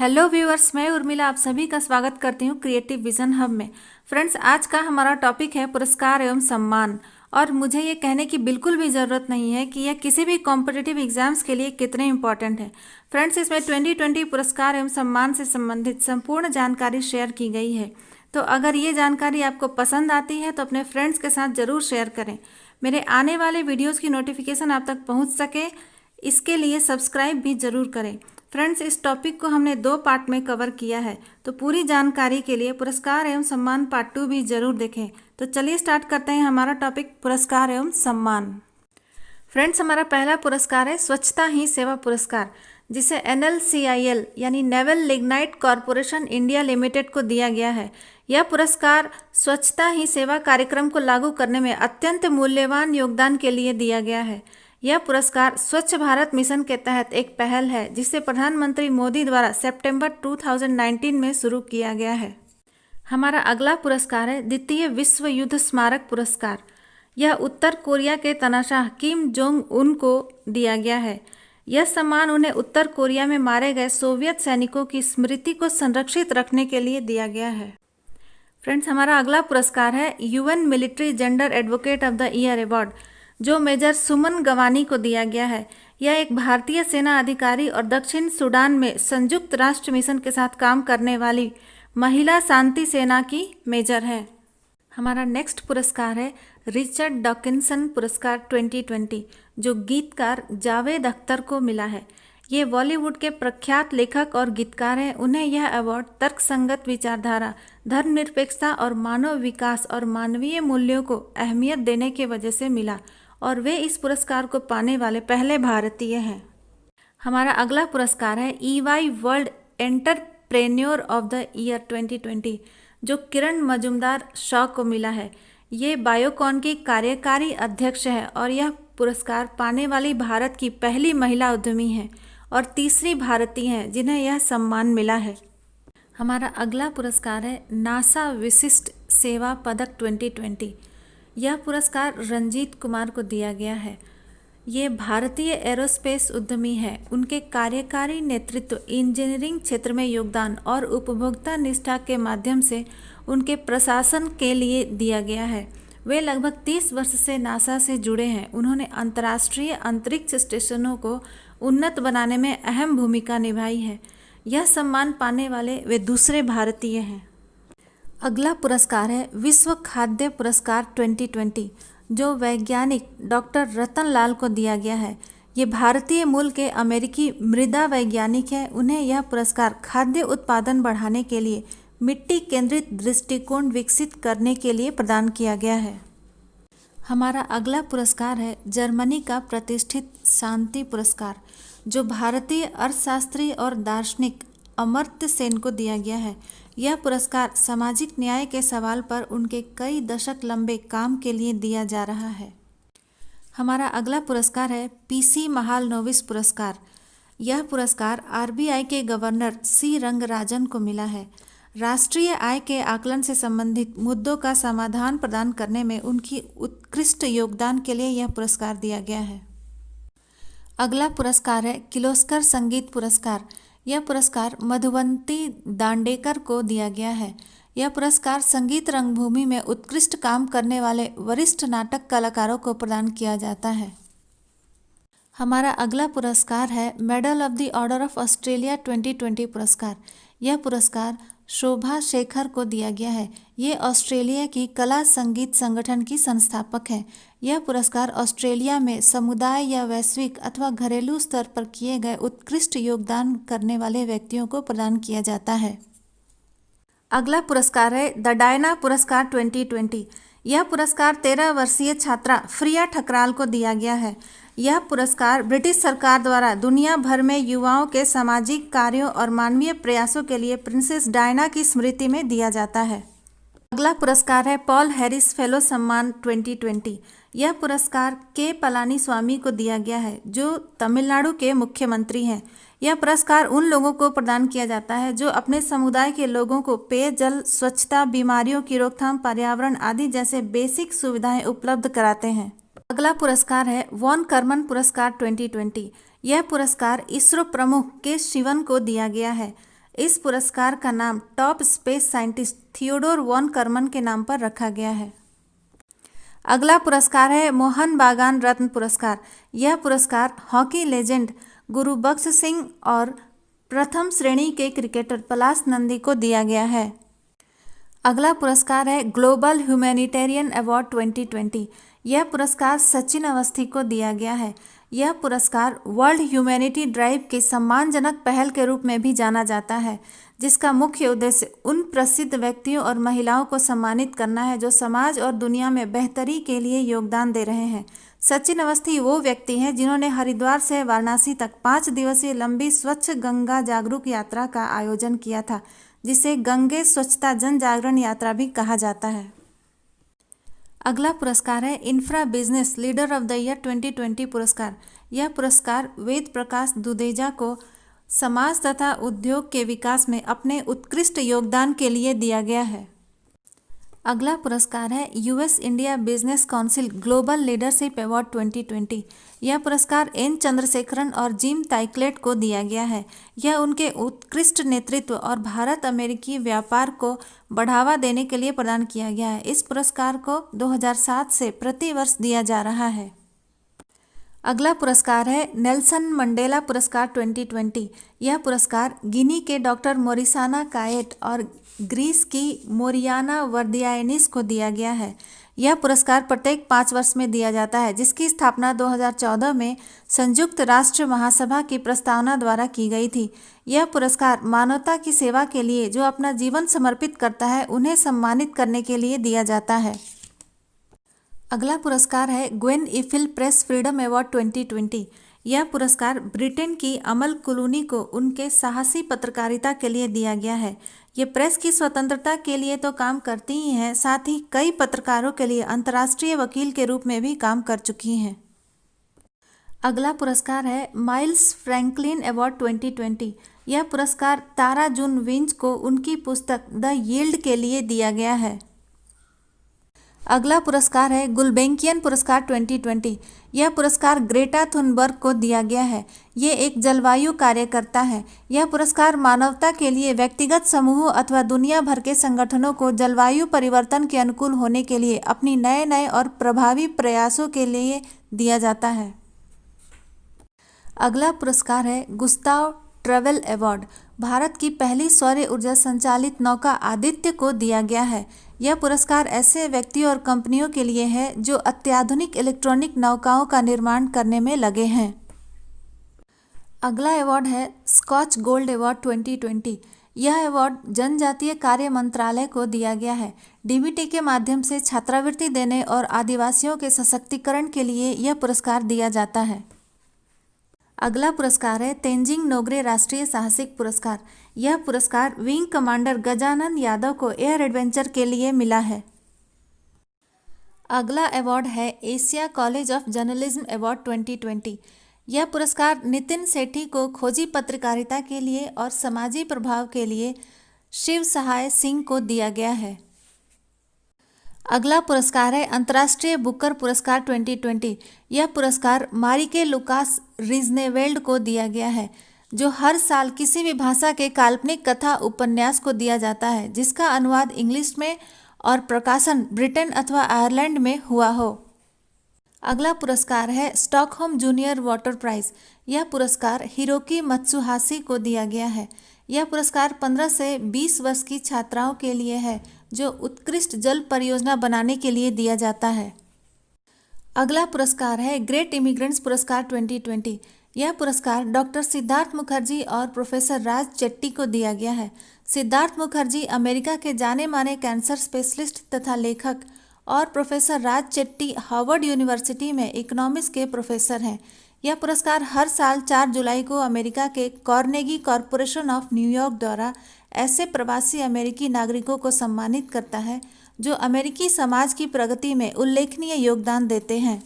Hello viewers, मैं उर्मिला आप सभी का स्वागत करती हूँ क्रिएटिव विजन हब में। फ्रेंड्स, आज का हमारा टॉपिक है पुरस्कार एवं सम्मान। और मुझे ये कहने की बिल्कुल भी ज़रूरत नहीं है कि यह किसी भी कॉम्पिटिटिव एग्जाम्स के लिए कितने इंपॉर्टेंट है। फ्रेंड्स, इसमें 2020 पुरस्कार एवं सम्मान से संबंधित संपूर्ण जानकारी शेयर की गई है। तो अगर ये जानकारी आपको पसंद आती है तो अपने फ्रेंड्स के साथ ज़रूर शेयर करें। मेरे आने वाले वीडियोज़ की नोटिफिकेशन आप तक पहुँच सके, इसके लिए सब्सक्राइब भी ज़रूर करें। फ्रेंड्स, इस टॉपिक को हमने 2 पार्ट में कवर किया है, तो पूरी जानकारी के लिए पुरस्कार एवं सम्मान पार्ट 2 भी जरूर देखें। तो चलिए स्टार्ट करते हैं हमारा टॉपिक पुरस्कार एवं सम्मान। फ्रेंड्स, हमारा पहला पुरस्कार है स्वच्छता ही सेवा पुरस्कार, जिसे NLCIL यानी naval lignite corporation India limited को दिया गया है। यह पुरस्कार स्वच्छता ही सेवा कार्यक्रम को लागू करने में अत्यंत मूल्यवान योगदान के लिए दिया गया है। यह पुरस्कार स्वच्छ भारत मिशन के तहत एक पहल है, जिसे प्रधानमंत्री मोदी द्वारा सितंबर 2019 में शुरू किया गया है। हमारा अगला पुरस्कार है द्वितीय विश्व युद्ध स्मारक पुरस्कार। यह उत्तर कोरिया के तानाशाह किम जोंग उन को दिया गया है। यह सम्मान उन्हें उत्तर कोरिया में मारे गए सोवियत सैनिकों की स्मृति को संरक्षित रखने के लिए दिया गया है। फ्रेंड्स, हमारा अगला पुरस्कार है UN military gender advocate of the year award, जो मेजर सुमन गवानी को दिया गया है। यह एक भारतीय सेना अधिकारी और दक्षिण सूडान में संयुक्त राष्ट्र मिशन के साथ काम करने वाली महिला शांति सेना की मेजर है। हमारा नेक्स्ट पुरस्कार है रिचर्ड डॉकिंसन पुरस्कार 2020, जो गीतकार जावेद अख्तर को मिला है। ये बॉलीवुड के प्रख्यात लेखक और गीतकार हैं। उन्हें यह अवार्ड तर्कसंगत विचारधारा, धर्मनिरपेक्षता और मानव विकास और मानवीय मूल्यों को अहमियत देने की वजह से मिला, और वे इस पुरस्कार को पाने वाले पहले भारतीय हैं। हमारा अगला पुरस्कार है EY world entrepreneur of the year 2020, जो किरण मजुमदार शॉ को मिला है। ये बायोकॉन की कार्यकारी अध्यक्ष है और यह पुरस्कार पाने वाली भारत की पहली महिला उद्यमी है और तीसरी भारतीय हैं जिन्हें यह सम्मान मिला है। हमारा अगला पुरस्कार है नासा विशिष्ट सेवा पदक 2020। यह पुरस्कार रंजीत कुमार को दिया गया है। ये भारतीय एरोस्पेस उद्यमी है। उनके कार्यकारी नेतृत्व, इंजीनियरिंग क्षेत्र में योगदान और उपभोक्ता निष्ठा के माध्यम से उनके प्रशासन के लिए दिया गया है। वे लगभग 30 वर्ष से नासा से जुड़े हैं। उन्होंने अंतर्राष्ट्रीय अंतरिक्ष स्टेशनों को उन्नत बनाने में अहम भूमिका निभाई है। यह सम्मान पाने वाले वे दूसरे भारतीय हैं। अगला पुरस्कार है विश्व खाद्य पुरस्कार 2020, जो वैज्ञानिक डॉक्टर रतन लाल को दिया गया है। ये भारतीय मूल के अमेरिकी मृदा वैज्ञानिक हैं। उन्हें यह पुरस्कार खाद्य उत्पादन बढ़ाने के लिए मिट्टी केंद्रित दृष्टिकोण विकसित करने के लिए प्रदान किया गया है। हमारा अगला पुरस्कार है जर्मनी का प्रतिष्ठित शांति पुरस्कार, जो भारतीय अर्थशास्त्री और दार्शनिक अमर्त्य सेन को दिया गया है। यह पुरस्कार सामाजिक न्याय के सवाल पर उनके कई दशक लंबे काम के लिए दिया जा रहा है। हमारा अगला पुरस्कार है PC महालनोबिस पुरस्कार। यह पुरस्कार RBI के गवर्नर C रंगराजन को मिला है। राष्ट्रीय आय के आकलन से संबंधित मुद्दों का समाधान प्रदान करने में उनकी उत्कृष्ट योगदान के लिए यह पुरस्कार दिया गया है। अगला पुरस्कार है किर्लोस्कर संगीत पुरस्कार। यह पुरस्कार मधुवंती दांडेकर को दिया गया है। यह पुरस्कार संगीत रंगभूमि में उत्कृष्ट काम करने वाले वरिष्ठ नाटक कलाकारों को प्रदान किया जाता है। हमारा अगला पुरस्कार है medal of the order of Australia 2020 पुरस्कार। यह पुरस्कार शोभा शेखर को दिया गया है। ये ऑस्ट्रेलिया की कला संगीत संगठन की संस्थापक हैं। यह पुरस्कार ऑस्ट्रेलिया में समुदाय या वैश्विक अथवा घरेलू स्तर पर किए गए उत्कृष्ट योगदान करने वाले व्यक्तियों को प्रदान किया जाता है। अगला पुरस्कार है द डायना पुरस्कार 2020। यह पुरस्कार 13 वर्षीय छात्रा फ्रिया ठकराल को दिया गया है। यह पुरस्कार ब्रिटिश सरकार द्वारा दुनिया भर में युवाओं के सामाजिक कार्यों और मानवीय प्रयासों के लिए प्रिंसेस डायना की स्मृति में दिया जाता है। अगला पुरस्कार है पॉल हैरिस फेलो सम्मान 2020। यह पुरस्कार के पलानीस्वामी को दिया गया है, जो तमिलनाडु के मुख्यमंत्री हैं। यह पुरस्कार उन लोगों को प्रदान किया जाता है जो अपने समुदाय के लोगों को पेयजल, स्वच्छता, बीमारियों की रोकथाम, पर्यावरण आदि जैसे बेसिक सुविधाएं उपलब्ध कराते हैं। अगला पुरस्कार है वॉन कर्मन पुरस्कार 2020। यह पुरस्कार इसरो प्रमुख के शिवन को दिया गया है। इस पुरस्कार का नाम top space scientist Theodore von Karman के नाम पर रखा गया है। अगला पुरस्कार है मोहन बागान रत्न पुरस्कार। यह पुरस्कार हॉकी लेजेंड गुरबख्श सिंह और प्रथम श्रेणी के क्रिकेटर पलाश नंदी को दिया गया है। अगला पुरस्कार है ग्लोबल ह्यूमैनिटेरियन अवार्ड 2020। यह पुरस्कार सचिन अवस्थी को दिया गया है। यह पुरस्कार वर्ल्ड ह्यूमैनिटी ड्राइव के सम्मानजनक पहल के रूप में भी जाना जाता है, जिसका मुख्य उद्देश्य उन प्रसिद्ध व्यक्तियों और महिलाओं को सम्मानित करना है जो समाज और दुनिया में बेहतरी के लिए योगदान दे रहे हैं। सचिन अवस्थी वो व्यक्ति हैं जिन्होंने हरिद्वार से वाराणसी तक 5 दिवसीय लंबी स्वच्छ गंगा जागरूक यात्रा का आयोजन किया था, जिसे गंगे स्वच्छता जन जागरण यात्रा भी कहा जाता है। अगला पुरस्कार है infra business leader of the year 2020 पुरस्कार। यह पुरस्कार वेद प्रकाश दुदेजा को समाज तथा उद्योग के विकास में अपने उत्कृष्ट योगदान के लिए दिया गया है। अगला पुरस्कार है US India business council global leadership award 2020। यह पुरस्कार एन चंद्रशेखरन और जिम ताइकलेट को दिया गया है। यह उनके उत्कृष्ट नेतृत्व और भारत अमेरिकी व्यापार को बढ़ावा देने के लिए प्रदान किया गया है। इस पुरस्कार को 2007 से प्रतिवर्ष दिया जा रहा है। अगला पुरस्कार है नेल्सन मंडेला पुरस्कार 2020। यह पुरस्कार गिनी के डॉक्टर मोरिसाना कायेट और ग्रीस की मोरियाना वर्दियानिस को दिया गया है। यह पुरस्कार प्रत्येक 5 वर्ष में दिया जाता है, जिसकी स्थापना 2014 में संयुक्त राष्ट्र महासभा की प्रस्तावना द्वारा की गई थी। यह पुरस्कार मानवता की सेवा के लिए जो अपना जीवन समर्पित करता है उन्हें सम्मानित करने के लिए दिया जाता है। अगला पुरस्कार है Gwen Eiffel press freedom award 2020। यह पुरस्कार ब्रिटेन की अमल क्लूनी को उनके साहसी पत्रकारिता के लिए दिया गया है। ये प्रेस की स्वतंत्रता के लिए तो काम करती ही हैं, साथ ही कई पत्रकारों के लिए अंतर्राष्ट्रीय वकील के रूप में भी काम कर चुकी हैं। अगला पुरस्कार है माइल्स फ्रैंकलिन अवार्ड 2020। यह पुरस्कार तारा जून विंच को उनकी पुस्तक द यील्ड के लिए दिया गया है। अगला पुरस्कार है गुल्बेंकियन पुरस्कार 2020। यह पुरस्कार ग्रेटा थुनबर्ग को दिया गया है। ये एक जलवायु कार्यकर्ता है। यह पुरस्कार मानवता के लिए व्यक्तिगत समूहों अथवा दुनिया भर के संगठनों को जलवायु परिवर्तन के अनुकूल होने के लिए अपनी नए और प्रभावी प्रयासों के लिए दिया जाता है। अगला पुरस्कार है गुस्ताव ट्रवेल अवार्ड। भारत की पहली सौर ऊर्जा संचालित नौका आदित्य को दिया गया है। यह पुरस्कार ऐसे व्यक्तियों और कंपनियों के लिए है जो अत्याधुनिक इलेक्ट्रॉनिक नौकाओं का निर्माण करने में लगे हैं। अगला अवार्ड है स्कॉच गोल्ड अवार्ड 2020। यह अवार्ड जनजातीय कार्य मंत्रालय को दिया गया है। डीबीटी के माध्यम से छात्रवृत्ति देने और आदिवासियों के सशक्तिकरण के लिए यह पुरस्कार दिया जाता है। अगला पुरस्कार है तेंजिंग नोगरे राष्ट्रीय साहसिक पुरस्कार। यह पुरस्कार विंग कमांडर गजानन यादव को एयर एडवेंचर के लिए मिला है। अगला अवार्ड है Asia college of journalism award 2020। यह पुरस्कार नितिन सेठी को खोजी पत्रकारिता के लिए और समाजी प्रभाव के लिए शिव सहाय सिंह को दिया गया है। अगला पुरस्कार है अंतर्राष्ट्रीय बुकर पुरस्कार 2020। यह पुरस्कार मारिके लुकास रिजनेवेल्ड को दिया गया है, जो हर साल किसी भी भाषा के काल्पनिक कथा उपन्यास को दिया जाता है जिसका अनुवाद इंग्लिश में और प्रकाशन ब्रिटेन अथवा आयरलैंड में हुआ हो। अगला पुरस्कार है स्टॉकहोम जूनियर वाटर प्राइज। यह पुरस्कार हिरोकी मत्सुहाशी को दिया गया है। यह पुरस्कार 15 से 20 वर्ष की छात्राओं के लिए है जो उत्कृष्ट जल परियोजना बनाने के लिए दिया जाता है। अगला पुरस्कार है ग्रेट इमिग्रेंट्स पुरस्कार 2020। यह पुरस्कार डॉक्टर सिद्धार्थ मुखर्जी और प्रोफेसर राज चेट्टी को दिया गया है। सिद्धार्थ मुखर्जी अमेरिका के जाने माने कैंसर स्पेशलिस्ट तथा लेखक और प्रोफेसर राज चेट्टी हार्वर्ड यूनिवर्सिटी में इकोनॉमिक्स के प्रोफेसर हैं। यह पुरस्कार हर साल 4 जुलाई को अमेरिका के कार्नेगी कॉरपोरेशन ऑफ न्यूयॉर्क द्वारा ऐसे प्रवासी अमेरिकी नागरिकों को सम्मानित करता है जो अमेरिकी समाज की प्रगति में उल्लेखनीय योगदान देते हैं।